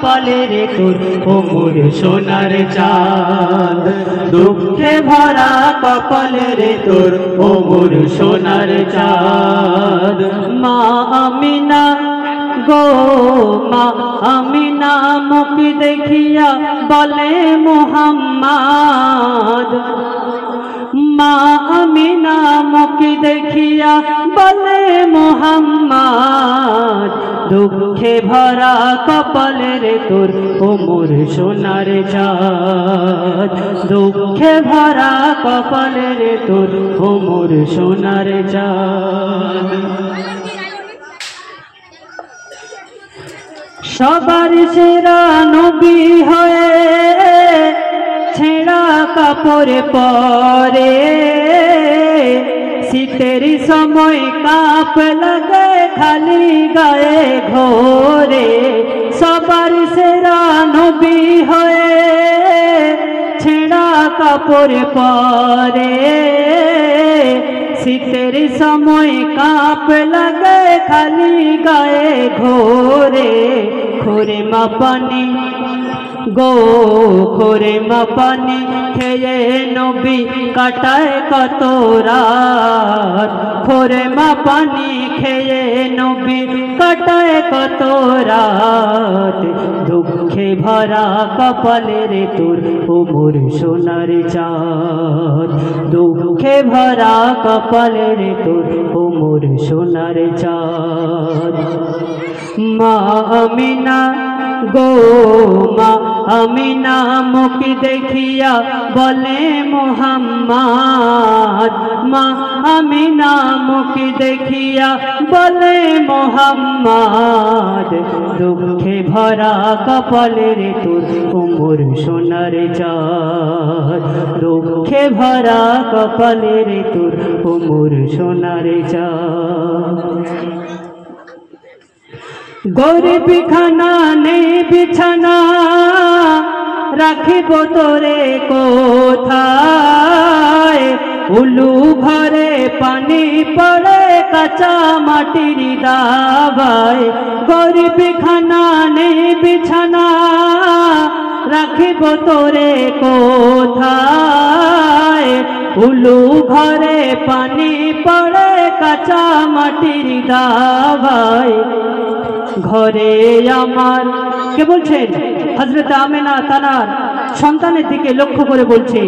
কপালে রে তোর ও মোর সোনার চাঁদ দুঃখে ভরা কপালে রে তোর ও মোর সোনার চাঁদ মা আমিনা গো মা আমিনা মুখ দেখিয়া বলে মুহাম্মদ মা আমিনা মুখ দেখিয়া বলে মুহাম্মদ দুঃখে ভরা কপালে রে তোর ও মোর সোনার চাঁদ দুঃখে ভরা কপালে রে তোর ও মোর সোনার চাঁদ সবার সেরা নবী হয়ে ছেঁড়া কাপড় পরে শীতের সময় কাঁপ লাগে খালি গায়ে ঘোরে সবার সেরা নবী হয়ে ছেঁড়া কাপড় পরে শীতের সময় কাঁপ লাগে খালি গায়ে ঘোরে খোরে মা পানি গো খোরে মা পানি খেয়ে নবী কাটায় কত রাত খোরে মা পানি খেয়ে নবী কাটায় কত রাত দুঃখে ভরা কপালে রে তোর ও মোর সোনার চাঁদ দুঃখে ভরা কপালে রে তোর ও মোর সোনার চাঁদ মা আমিনা গো মা আমিনা মুখ দেখিয়া বলে মুহাম্মদ মা আমিনা মুখ দেখিয়া বলে মুহাম্মদ দুঃখে ভরা কপালে রে তোর ও মোর সোনার চাঁদ দুঃখে ভরা কপালে রে তোর ও মোর সোনার চাঁদ গরিব খানা নেই বিছানা রাখিব তোরে কোথায় উলু ঘরে পানি পড়ে কাঁচা মাটির দাবায় গরিব খানা নেই বিছানা রাখিব তোরে কোথায় উলু ঘরে পানি পড়ে কাঁচা মাটির দাবায় ঘরে আমার কে বলছেন হযরত আমিনা তানার সন্তানের দিকে লক্ষ্য করে বলছে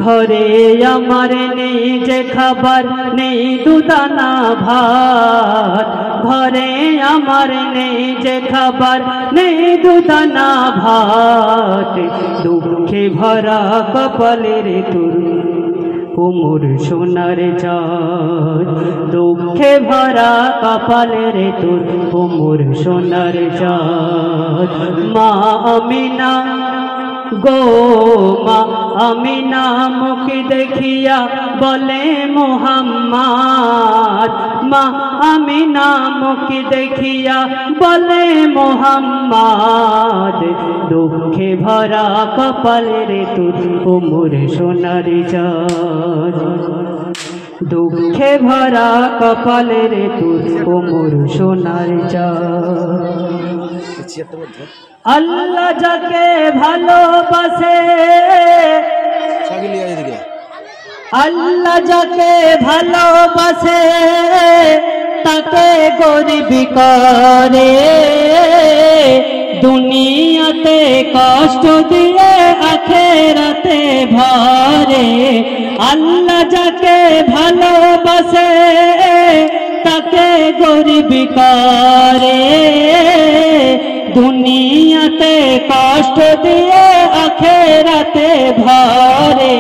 ঘরে আমার নেই যে খাবার নেই দুদানা ভাত ঘরে আমার নেই যে খাবার নেই দুদানা ভাত দুঃখে ভরা কপালে রে তোর ও মোর সোনার চাঁদ দুঃখে ভরা কপালে রে তোর ও মোর সোনার চাঁদ মা আমিনা গো মা আমিনা মুখ দেখিয়া বলে মুহাম্মদ মা আমিনা মুখ দেখিয়া বলে মুহাম্মদ দুঃখে ভরা কপালে রে তোর ও মোর সোনার চাঁদ দুঃখে ভরা কপালে রে তোর ও মোর সোনার চাঁদ আল্লাহ যাকে ভালোবাসে আল্লাহ যাকে ভালোবাসে তাকে গরিব করে দুনিয়াতে কষ্ট দিয়ে আখিরাতে ভরে আল্লাহ যাকে ভালোবাসে তাকে গরিব করে দুনিয়াতে কষ্ট দিয়ে আখিরাতে ভরে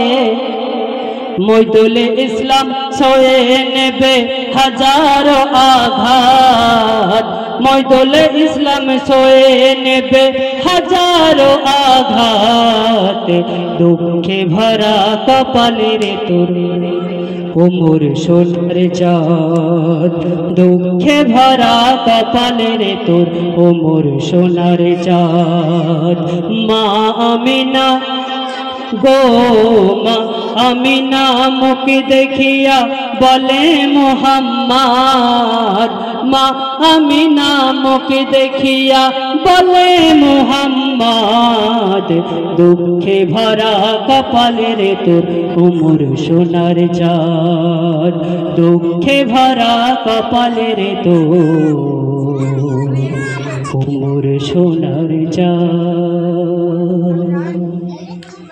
মইদুল ইসলাম সয়ে নেবে হাজারো আঘাত মইদুল ইসলাম সয়ে নেবে হাজারো আঘাত দুঃখে ভরা কপালে রে তোর ও মোর সোনার চাঁদ দুঃখে ভরা কপালে রে তোর ও মোর সোনার চাঁদ মা আমিনা গো মা আমিনা মুখ দেখিয়া বলে মুহাম্মদ মা আমিনা মুখ দেখিয়া বলে মুহাম্মদ চাঁদ দুঃখে ভরা কপালে রে তোর উমর সোনার চাঁদ দুঃখে ভরা কপালে রে তোর উমর সোনার চাঁদ